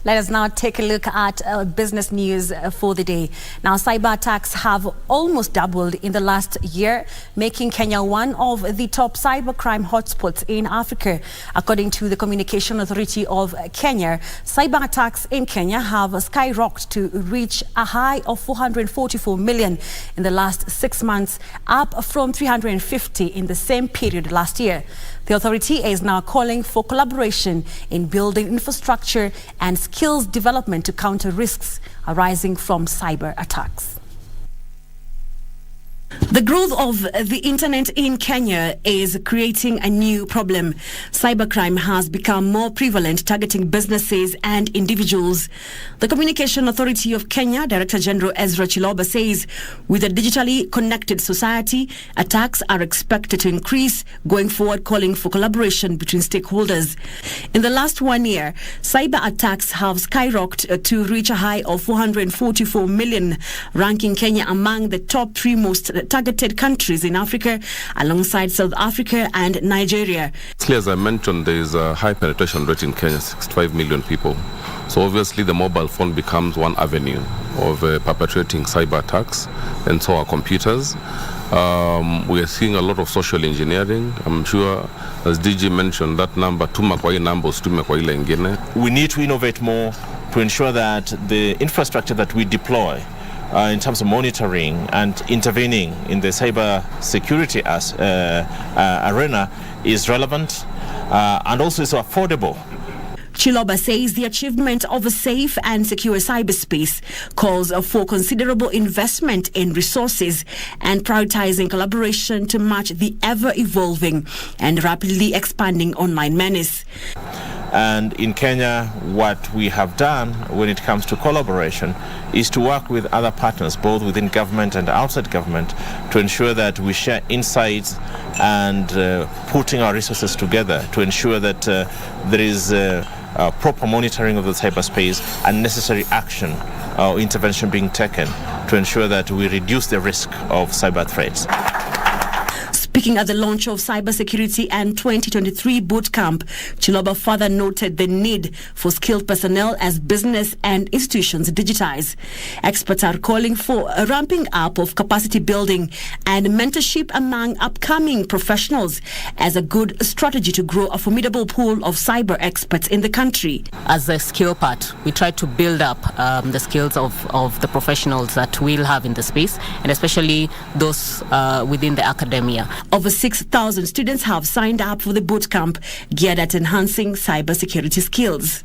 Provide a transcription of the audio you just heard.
Let us now take a look at business news for the day. Now, cyber attacks have almost doubled in the last year, making Kenya one of the top cybercrime hotspots in Africa. According to the Communication Authority of Kenya, cyber attacks in Kenya have skyrocketed to reach a high of 444 million in the last 6 months, up from 350 in the same period last year. The authority is now calling for collaboration in building infrastructure and skills development to counter risks arising from cyber attacks. The growth of the internet in Kenya is creating a new problem. Cybercrime has become more prevalent, targeting businesses and individuals. The Communication Authority of Kenya Director General Ezra Chiloba says with a digitally connected society, attacks are expected to increase going forward, calling for collaboration between stakeholders. In the last 1 year, cyber attacks have skyrocketed to reach a high of 444 million, ranking Kenya among the top 3 most targeted countries in Africa, alongside South Africa and Nigeria. As I mentioned, there is a high penetration rate in Kenya, 65 million people. So obviously the mobile phone becomes one avenue of perpetrating cyber attacks, and so are computers. We are seeing a lot of social engineering. I'm sure, as DG mentioned, that number, we need to innovate more to ensure that the infrastructure that we deploy in terms of monitoring and intervening in the cyber security arena is relevant and also is affordable. Chiloba says the achievement of a safe and secure cyberspace calls for considerable investment in resources and prioritizing collaboration to match the ever-evolving and rapidly expanding online menace. And in Kenya, what we have done when it comes to collaboration is to work with other partners, both within government and outside government, to ensure that we share insights and putting our resources together to ensure that there is proper monitoring of the cyberspace and necessary action or intervention being taken to ensure that we reduce the risk of cyber threats. Speaking at the launch of Cybersecurity and 2023 Bootcamp, Chiloba further noted the need for skilled personnel as business and institutions digitize. Experts are calling for a ramping up of capacity building and mentorship among upcoming professionals as a good strategy to grow a formidable pool of cyber experts in the country. As a skill part, we try to build up the skills of the professionals that we'll have in the space, and especially those within the academia. Over 6,000 students have signed up for the bootcamp geared at enhancing cybersecurity skills.